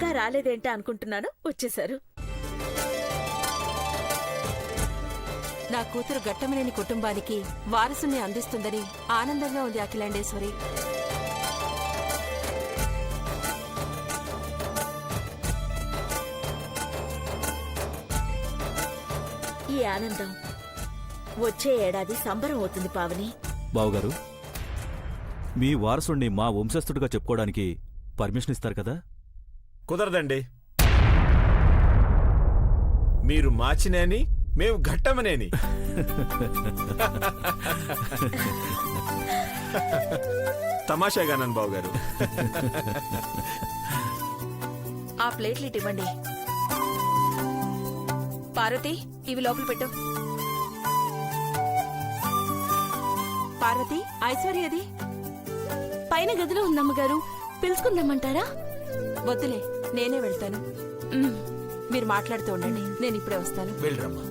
ఇంకా రాలేదేంటి అనుకుంటున్నాను, వచ్చేశారు. నా కూతురు ఘట్టమనేని కుటుంబానికి వారసుని అందిస్తుందని ఆనందంగా ఉంది అఖిలాండేశ్వరి. ఈ ఆనందం వచ్చే ఏడాది సంబరం అవుతుంది పావని. బావుగారు, మీ వారసుణ్ణి మా వంశస్థుడిగా చెప్పుకోవడానికి పర్మిషన్ ఇస్తారు కదా? కుదరదండి. మీరు మాచినేని, మేము ఘట్టమనేని. తమాషాగానన్ బావుగారు. ఆ ప్లేట్లు ఇవ్వండి. పార్వతి, ఇవి లోపల పెట్టు. పార్వతి, ఐశ్వర్యది పైన గదిలో ఉందమ్మగారు, పిలుచుకుందామంటారా? వద్దులే, నేనే వెళ్తాను. మీరు మాట్లాడుతూ ఉండండి, నేను ఇప్పుడే వస్తాను. వెళ్ళరమ్మా.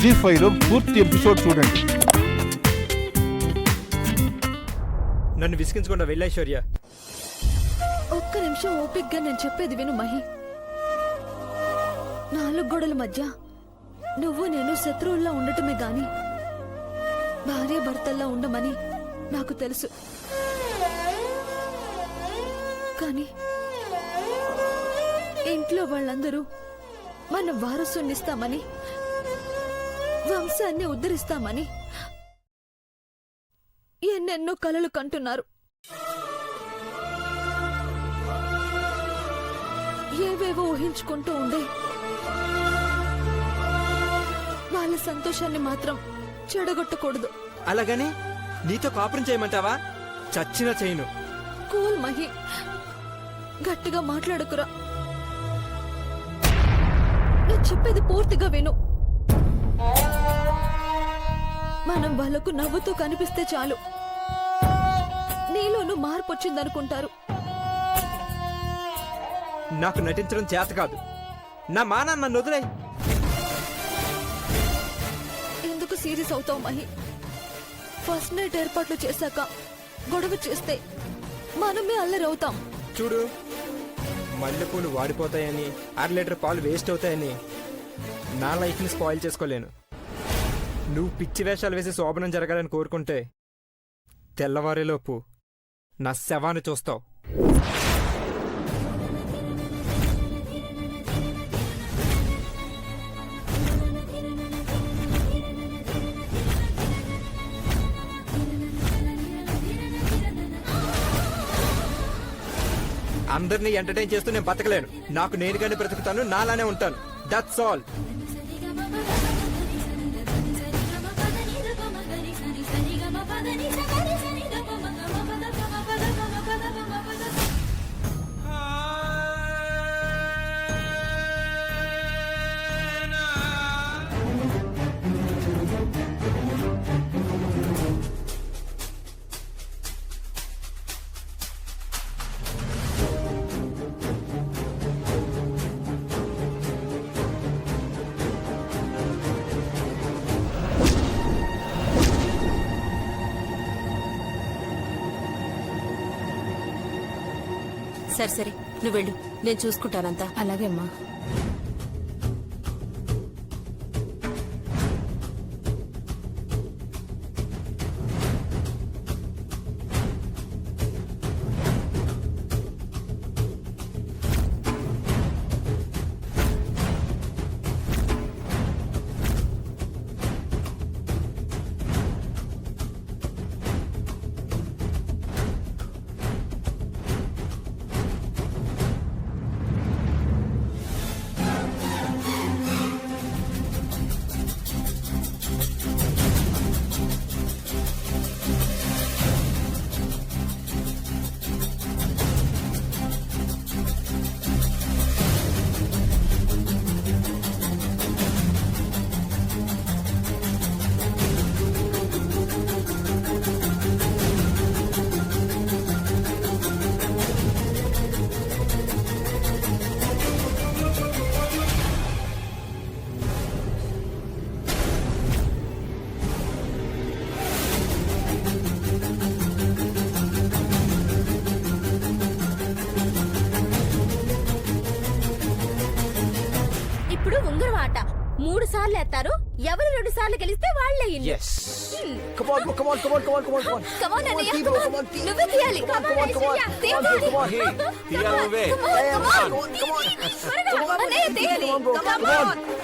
జీ5లో పూర్తి ఎపిసోడ్ చూడండి. నన్ను విసిగించకుండా వెళ్ళైశ్వర్య. ఒక్క నిమిషం ఓపిక్గా నేను చెప్పేది విను మహి. 4 గోడల మధ్య నువ్వు నేను శత్రువుల్లా ఉండటమే గాని భార్య భర్తల్లా ఉండమని నాకు తెలుసు. కానీ ఇంట్లో వాళ్ళందరూ మన వారసునిస్తామని, వంశాన్ని ఉద్ధరిస్తామని ఎన్నెన్నో కలలు కంటున్నారు. ఏవేవో ఊహించుకుంటూ ఉండే వాళ్ళ సంతోషాన్ని మాత్రం చెడగొట్టకూడదు. అలాగని నీతో కాపురం చేయమంటావా? చచ్చినా చేయను. కూల్ మహి, గట్టిగా మాట్లాడుకురా. నేను చెప్పేది పూర్తిగా విను. మనం వాళ్ళకు నవ్వుతూ కనిపిస్తే చాలు, నీలోనూ మార్పు వచ్చిందనుకుంటారు. నాకు నటించడం చేత కాదు. నా మానాన్న నన్ను వదిలే. ఎందుకు సీరియస్ అవుతావు మహి? ఫస్ట్ నైట్ ఏర్పాట్లు చేశాక గొడవ చేస్తే మనమే అల్లరవుతాం. చూడు, మల్లెపూలు వాడిపోతాయని, 1/2 లీటర్ పాలు వేస్ట్ అవుతాయని నా లైఫ్ని స్పాయిల్ చేసుకోలేను. నువ్వు పిచ్చి వేషాలు వేసి శోభనం జరగాలని కోరుకుంటే తెల్లవారేలోపు నా శవాన్ని చూస్తావు. అందరినీ ఎంటర్టైన్ చేస్తూ నేను బతకలేను. నాకు నేనుగానే బ్రతుకుతాను, నాలానే ఉంటాను. That's all. సరే సరే, నువ్వు వెళ్ళు, నేను చూసుకుంటానంతా. అలాగే అమ్మా. సార్లు ఎత్తారు ఎవరు 2 సార్లు గెలిస్తే వాళ్ళే ఇల్లు yes Come on, come on, come on, come on, come on, come on. Come on, Ananya, Keep come on, on. come on, keep నువ్వే తీయాలి. Come on, Come on, come on, Aishwarya, come on, come on, హే, తీయాలి నువ్వే. come on, come on. త్వరగా, అన్నయ్య తీయాలి. Come on, bro. Come Come on. on.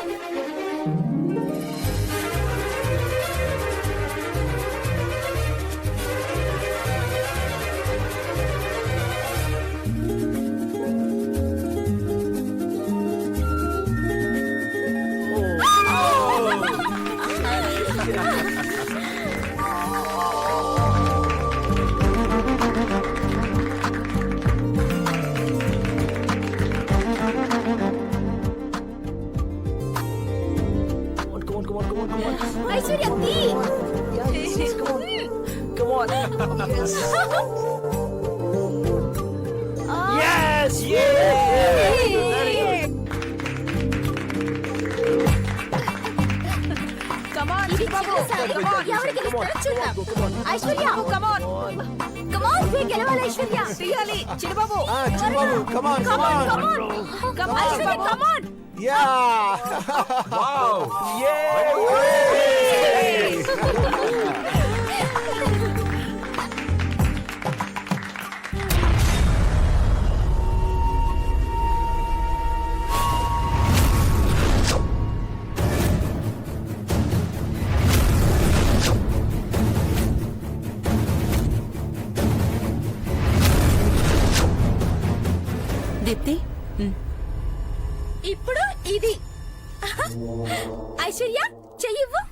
Come on, come on, come on, come on, come on. Aishwarya, తీ. Yes, yes, come on. Come on. Yes. Yes. ఇది చిన్నసారి. ఎవరు గెలుస్తారో చూద్దాం. Aishwarya, come on. Come on, నువ్వే గెలవాలి ఐశ్వర్య. తీయాలి. Chinnababu. Chibabu, come on, come on. Come on. Come on, Aishwarya, come on. Yeah. Wow. Deepti ఇప్పుడు ఇది ఐశ్వర్య చెయ్యివ్వు.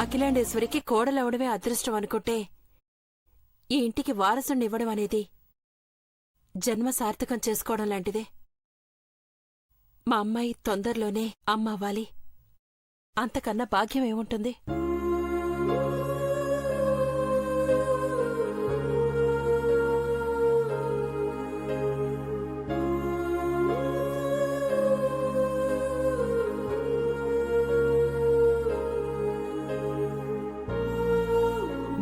అఖిలాండేశ్వరికి కోడలవడమే అదృష్టం అనుకుంటే ఈ ఇంటికి వారసుని ఇవ్వడం అనేది జన్మ సార్థకం చేసుకోవడం లాంటిదే. మా అమ్మాయి తొందరలోనే అమ్మ అవ్వాలి. అంతకన్నా భాగ్యం ఏముంటుంది?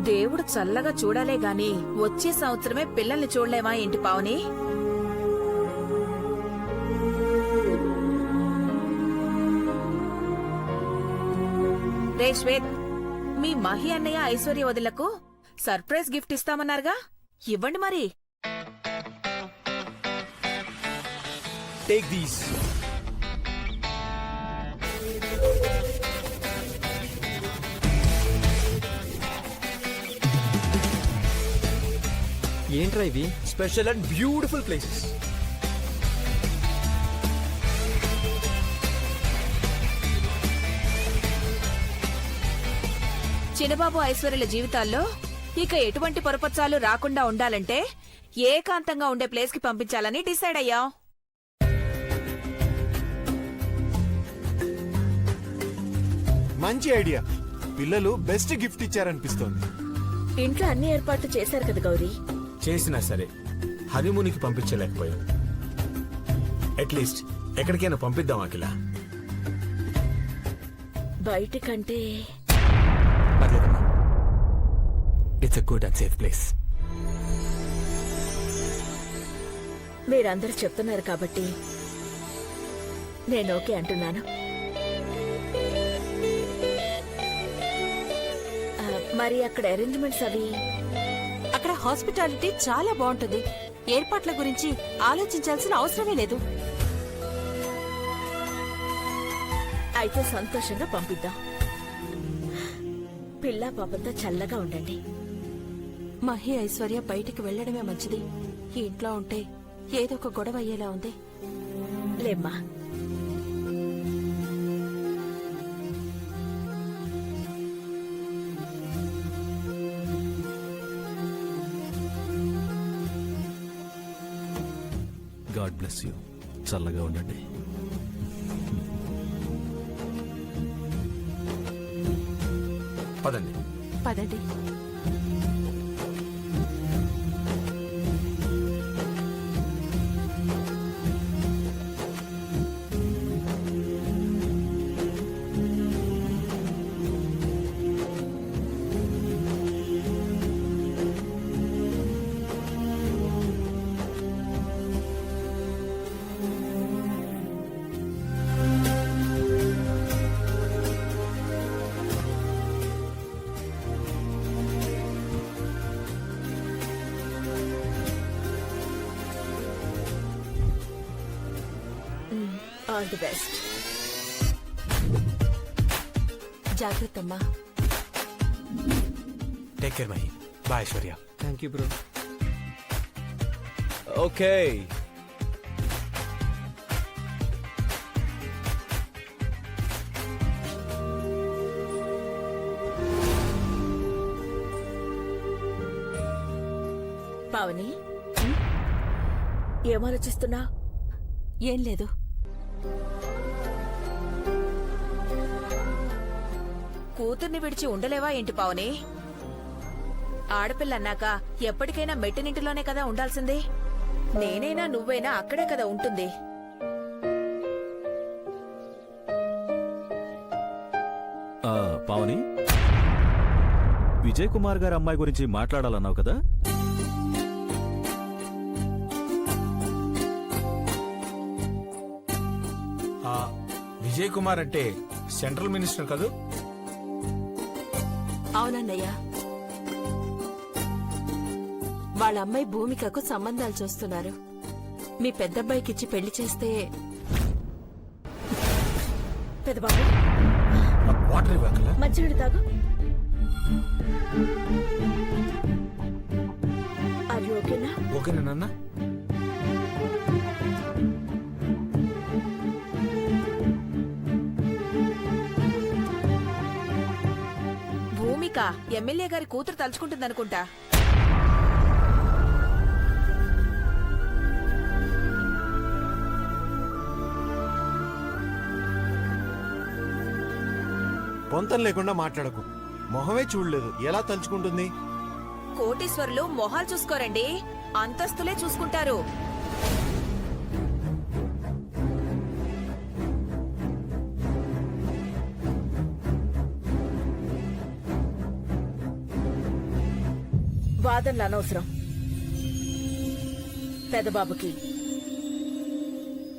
దేవుడు చల్లగా చూడాలే గాని వచ్చే సంవత్సరమే పిల్లల్ని చూడలేమా ఏంటి పావని? రే శ్వేత్, మీ మహి అన్నయ్య ఐశ్వర్య వదిలకు సర్ప్రైజ్ గిఫ్ట్ ఇస్తామన్నారుగా, ఇవ్వండి మరి. Take these. ఏంట్రా ఇవి? Special and beautiful places. Chinnababu ఐశ్వర్యుల జీవితాల్లో ఇక ఎటువంటి పొరపచ్చాలు రాకుండా ఉండాలంటే ఏకాంతంగా ఉండే ప్లేస్ కి పంపించాలని డిసైడ్ అయ్యాం. మంచి ఐడియా. పిల్లలు బెస్ట్ గిఫ్ట్ ఇచ్చారనిపిస్తోంది. ఇంట్లో అన్ని ఏర్పాట్లు చేశారు కదా గౌరీ. చేసినా సరే హనీమూన్కి పంపించలేకపోయాం. అట్లీస్ట్ ఎక్కడికైనా పంపిద్దాం అఖిల. బయటికంటే పర్లేదమ్మా. It's a good and safe place. మీరందరూ చెప్తున్నారు కాబట్టి నేను ఓకే అంటున్నాను. మరి అక్కడ అరేంజ్మెంట్స్ అవి? అక్కడ హాస్పిటాలిటీ చాలా బాగుంటుంది. ఏర్పాట్ల గురించి ఆలోచించాల్సిన అవసరమే లేదు. అయితే సంతోషంగా పంపిద్దాం. పిల్ల పాపంతో చల్లగా ఉండండి. మహి ఐశ్వర్య బయటికి వెళ్లడమే మంచిది. ఈ ఇంట్లో ఉంటే ఏదో ఒక గొడవ అయ్యేలా ఉంది. లేమ్మా. God bless you. చల్లగా ఉండండి. పదండి. పదండి. All the best. జాగ్రత్తమ్మా. Take care Mahi. Bye Aishwarya. Thank you bro. Okay. Pavani, ఏమాలోచిస్తున్నా? ఏం లేదు. కూతుర్ని విడిచి ఉండలేవా ఏంటి పావని? ఆడపిల్ల అన్నాక ఎప్పటికైనా మెట్టినింటిలోనే కదా ఉండాల్సింది. నేనైనా నువ్వైనా అక్కడే కదా ఉంటుంది. పావని, విజయ్ కుమార్ గారి అమ్మాయి గురించి మాట్లాడాలన్నావు కదా? విజయ్ కుమార్ అంటే సెంట్రల్ మినిస్టర్ కదూ? అవునన్నయ్య. వాళ్ళ అమ్మాయి భూమికకు సంబంధాలు చూస్తున్నారు. మీ పెద్దబ్బాయికిచ్చి పెళ్లి చేస్తే పెద్దబాబు, వాటర్ ఇవ్వకలా? మంచినీళ్ళు తాగు. అది ఓకేనా? ఓకేనా నాన్న? భూమిక ఎమ్మెల్యే గారి కూతురు తలుచుకుంటుందనుకుంటా. పొంతం లేకుండా మాట్లాడకు. మొహమే చూడలేదు, ఎలా తలుచుకుంటుంది? కోటీశ్వరులు మొహాలు చూసుకోరండి, అంతస్తులే చూసుకుంటారు. వాదనలు అనవసరం. పెద్దబాబుకి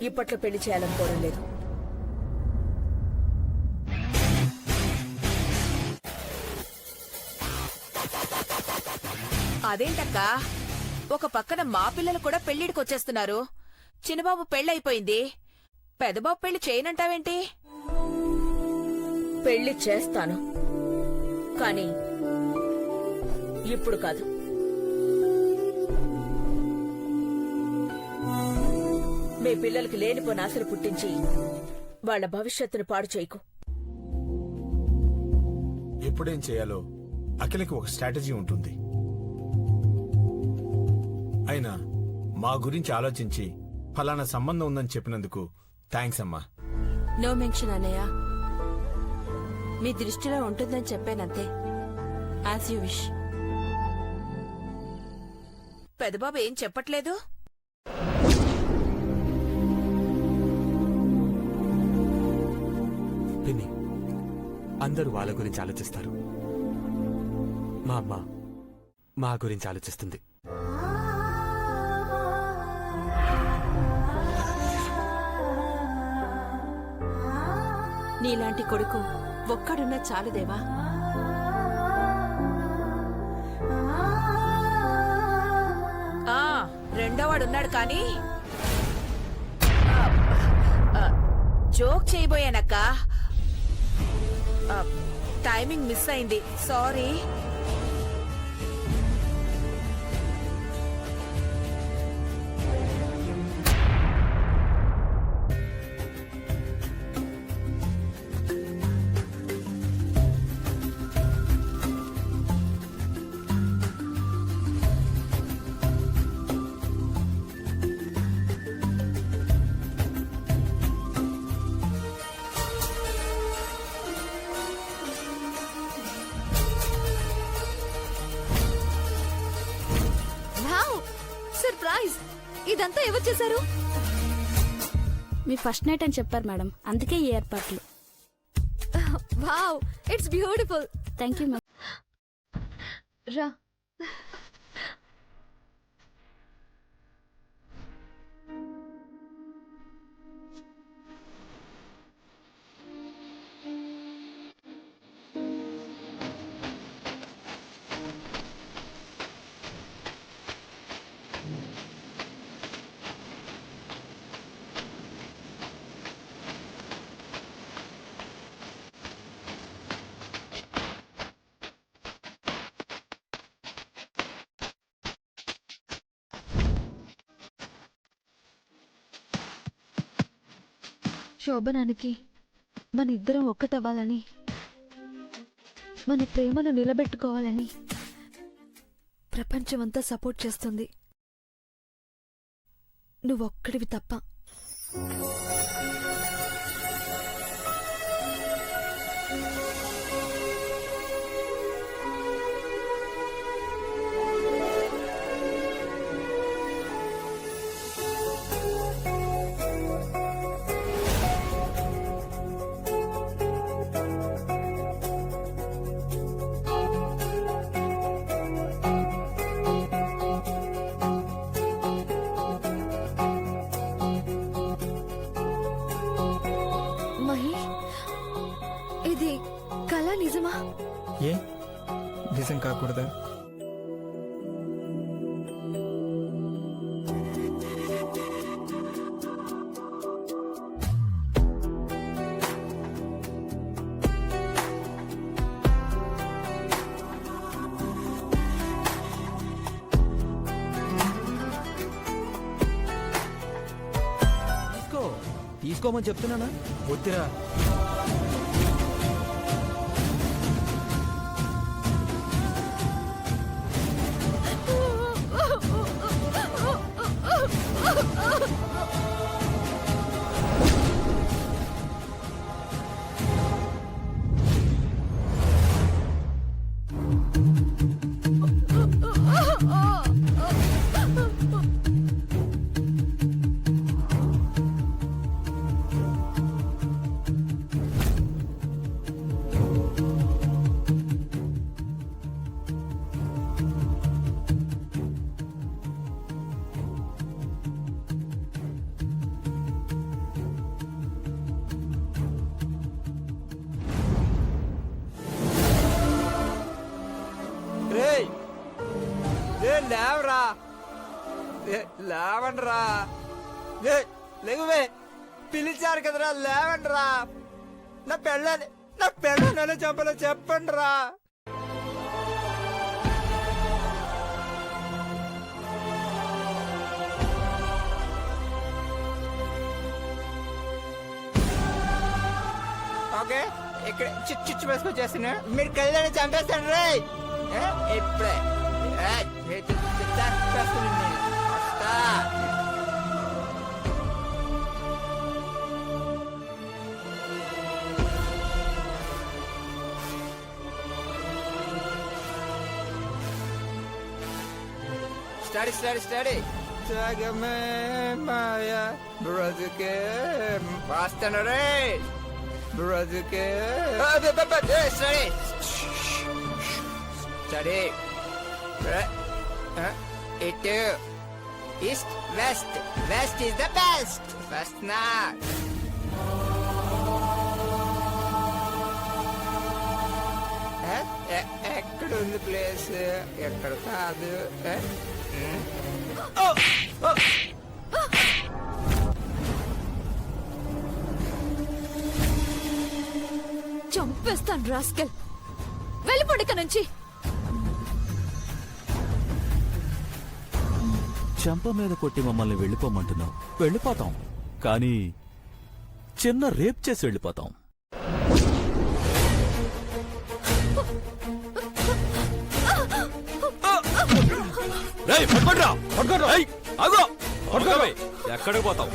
ఇప్పట్లో పెళ్లి చేయాలనుకోవడం లేదు. అదేంటక్కా, ఒక పక్కన మా పిల్లలు కూడా పెళ్లిడికొచ్చేస్తున్నారు. చిన్నబాబు పెళ్ళైపోయింది, పెద్దబాబు పెళ్లి చేయనంటావేంటి? పెళ్లి చేస్తాను, కానీ ఇప్పుడు కాదు. మీ పిల్లలకి లేనిపోని ఆశలు పుట్టించి వాళ్ళ భవిష్యత్తును పాడు చేయకు. ఎప్పుడేం చేయాలో అఖిలకి ఒక స్ట్రాటజీ ఉంటుంది. అయినా మా గురించి ఆలోచించి ఫలానా సంబంధం ఉందని చెప్పినందుకు థ్యాంక్స్ అమ్మా. నో మెన్షన్ అన్నయ్య. మీ దృష్టిలో ఉంటుందని చెప్పానంతే. As you wish. పెద్దబాబు ఏం చెప్పట్లేదు? పిన్ని, అందరూ వాళ్ళ గురించి ఆలోచిస్తారు. మా అమ్మ మా గురించి ఆలోచిస్తుంది. నీలాంటి కొడుకు ఒక్కడున్నా చాలుదేవా. రెండోవాడున్నాడు కానీ జోక్ చేయబోయానక్క. టైమింగ్ మిస్ అయింది, సారీ. ఇదంతా ఎవరు చేశారు? మీ ఫస్ట్ నైట్ అని చెప్పారు మేడం, అందుకే ఈ ఏర్పాట్లు. Wow, it's beautiful. Thank you ma'am. రా. శోభనానికి మన ఇద్దరం ఒక్కటవ్వాలని, మన ప్రేమను నిలబెట్టుకోవాలని ప్రపంచమంతా సపోర్ట్ చేస్తుంది, నువ్వొక్కడివి తప్ప. మహేష్, ఇది కళ నిజమా? ఏ నిజం కాకూడదా? తీసుకోమని చెప్తున్నానా? వద్దురా. లేవరా, లేవండ్రా, లేవే, పిలిచారు కదరా, లేవండ్రా. నా పెళ్ళని చంపలో చెప్పండి రా. ఓకే, ఇక్కడ చిచ్చు వేసుకొచ్చేస్తున్నా, మీరు కళ్యాణి చంపేస్తాను రే ఇప్పుడే. స్టడీ జగమే మాయా బ్రతుకే వాస్తన రే బ్రతుకే స్టడీ ఇటు east west is the best. First నా ఎక్కడ ఉంది ప్లేస్, ఎక్కడ కాదు. చంపేస్తాను రాస్కెల్, వెళ్ళిపోండి ఇక్కడ నుంచి. చెంప మీద కొట్టి మమ్మల్ని వెళ్ళిపోమంటున్నావు, వెళ్ళిపోతాం. కానీ చిన్న రేప్ చేసి వెళ్ళిపోతాం. ఎక్కడికి పోతావు?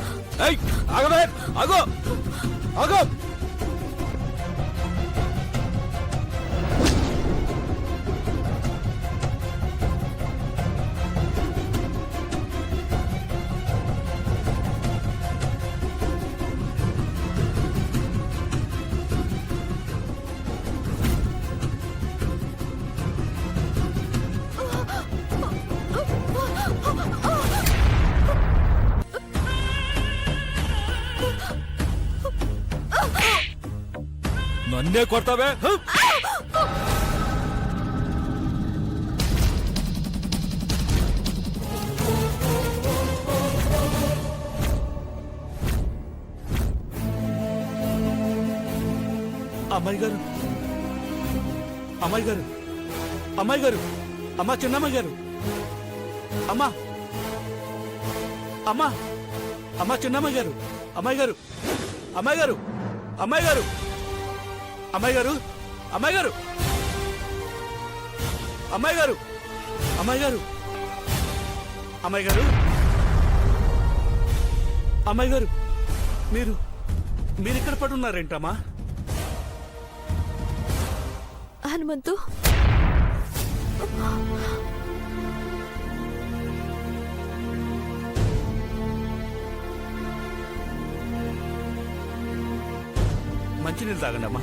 నన్నే కొడతావే హ! అమ్మాయి గారు, అమ్మాయి గారు, అమ్మాయి గారు, అమ్మా, చిన్నమ్మాయి గారు, అమ్మా, అమ్మా, అమ్మా, చిన్నమ్మాయి గారు, అమ్మాయి గారు, అమ్మాయి గారు, అమ్మాయి గారు, అమ్మాయి గారు, అమ్మాయి గారు, అమ్మాయి గారు, అమ్మాయి గారు, అమ్మాయి గారు, అమ్మాయి గారు, మీరు ఇక్కడ పడున్నారేంటమ్మా? హనుమంతు, మంచినీళ్ళు తాగండి అమ్మా.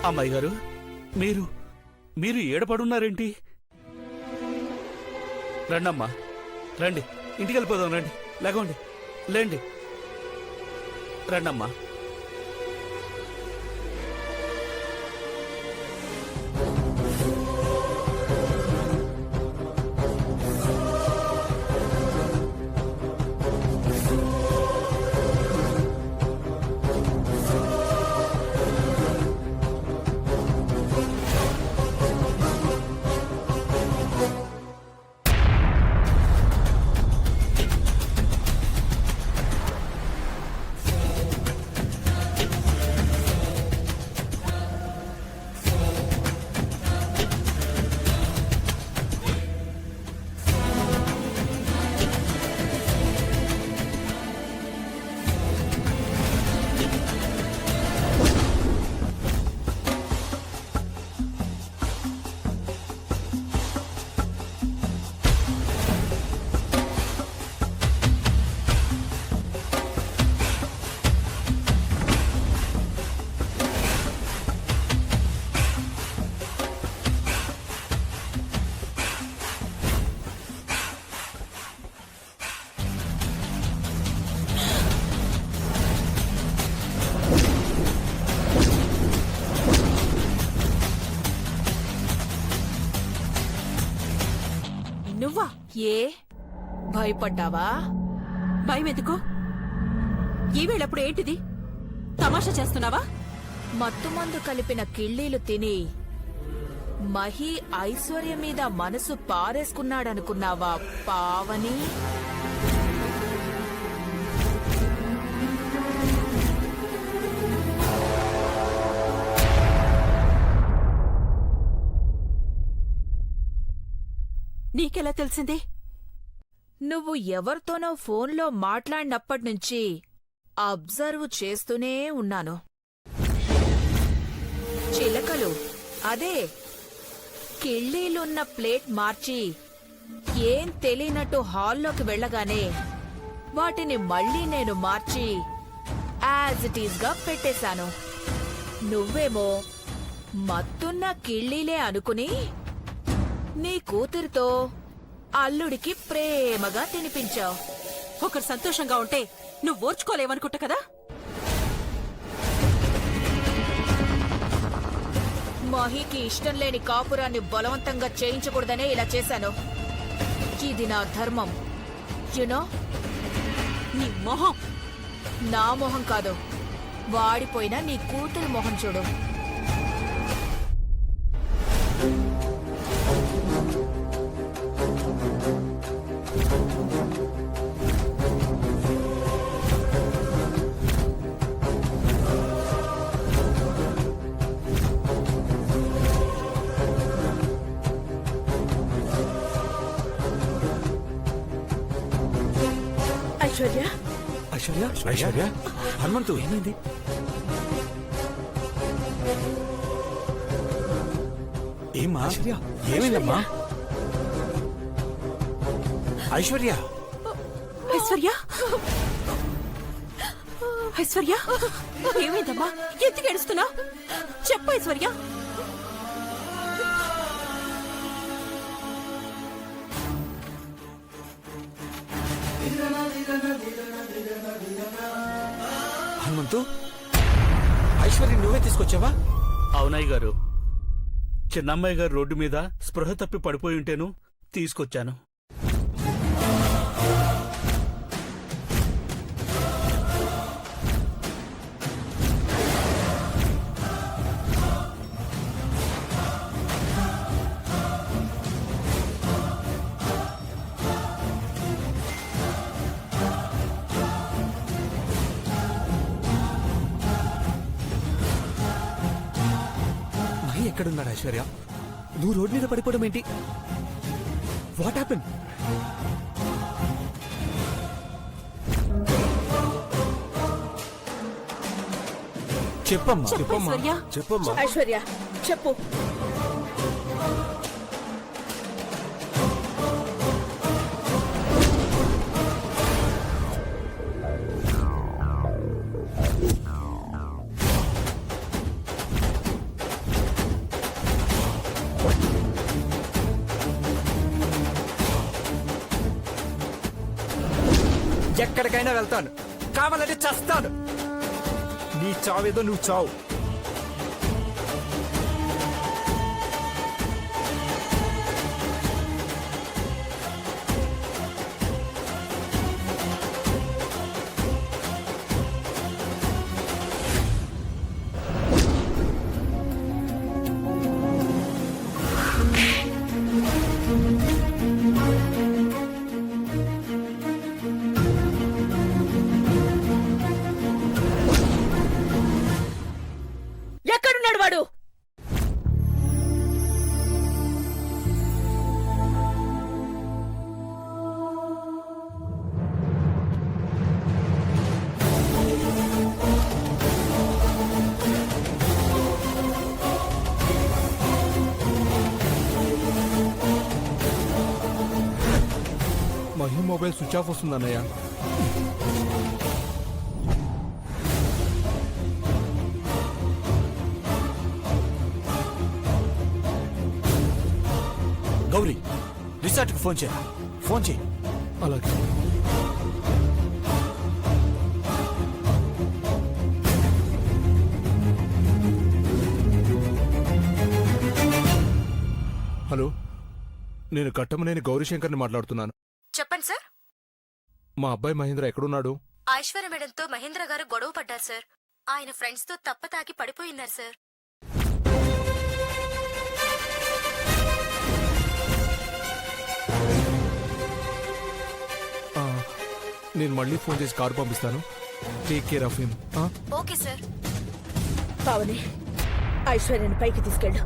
అమ్మాయి గారు, మీరు ఏడపడున్నారేంటి? రండమ్మా, రండి, ఇంటికి వెళ్ళిపోదాం, రండి, లేకండి, లేండి, రండమ్మా. నువ్వా? ఏ భయపడ్డావా? భయం ఎందుకు? ఈ వేళప్పుడు ఏంటిది? తమాషా చేస్తున్నావా? మత్తుమందు కలిపిన కిళ్ళీలు తిని మహి ఐశ్వర్య మీద మనసు పారేసుకున్నాడనుకున్నావా పావని? నీకెలా తెలిసింది? నువ్వు ఎవరితోనో ఫోన్లో మాట్లాడినప్పటినుంచి అబ్జర్వ్ చేస్తూనే ఉన్నాను. చిలకలు అదే కిళ్ళీలున్న ప్లేట్ మార్చి ఏం తెలియనట్టు హాల్లోకి వెళ్ళగానే వాటిని మళ్ళీ నేను మార్చి యాజ్ ఇట్ ఈజ్ గా పెట్టేశాను. నువ్వేమో మత్తున్న కిళ్ళీలే అనుకుని నీ కూతురితో అల్లుడికి ప్రేమగా తినిపించావు. ఒకరు సంతోషంగా ఉంటే నువ్వు ఓర్చుకోలేవనుకుంటా కదా? మహికి ఇష్టం లేని కాపురాన్ని బలవంతంగా చేయించకూడదనే ఇలా చేశాను. ఇది నా ధర్మం. యునో, నీ మొహం. నా మొహం కాదు, వాడిపోయినా నీ కూతురి మొహం చూడు. ఐశ్వర్య, ఐశ్వర్య, ఐశ్వర్య, హనుమంతు ఏమైంది? ఏమ్మా? ఏమైందమ్మా? ఐశ్వర్య, ఐశ్వర్య, ఐశ్వర్య, ఏమైందమ్మా? ఎందుకు ఏడుస్తున్నావు? చెప్పు ఐశ్వర్య. హనుమంతు, ఐశ్వర్య నువ్వే తీసుకొచ్చావా? అవునయ్య గారు, చిన్నమ్మాయి గారు రోడ్డు మీద స్పృహ తప్పి పడిపోయి ఉంటేను తీసుకొచ్చాను. మహి ఎక్కడున్నాడు ఐశ్వర్య? నువ్వు రోడ్ మీద పడిపోవడం ఏంటి? What happen? చెప్పమ్మా. ఐశ్వర్య చెప్పమ్మా. ఐశ్వర్య చెప్పు. ఎక్కడికైనా వెళ్తాను, కావాలంటే చస్తాను. నీ చావేదో నువ్వు చావు. ఎక్కడున్నాడు వాడు? మహి మొబైల్ స్విచ్ ఆఫ్ వస్తుంది అన్నయ్య. గౌరీ, రిసార్ట్కి ఫోన్ చేయ. ఫోన్ చేయి. అలాగే. హలో, నేను కట్టమనేని గౌరీశంకర్ని మాట్లాడుతున్నాను. చెప్పండి సార్. మా అబ్బాయి మహేంద్ర ఎక్కడున్నాడు? ఐశ్వర్య మేడంతో మహేంద్ర గారు గొడవ పడ్డారు సార్. ఆయన ఫ్రెండ్స్ తో తప్పతాకి పడిపోయినారు సార్. నేను మళ్ళీ ఫోన్ చేసి కారు పంపిస్తాను. Take care of him. Okay sir. Pavani, ఐశ్వర్యని పైకి తీసుకెళ్ళు.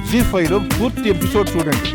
జీ5లో పూర్తి ఎపిసోడ్ చూడండి.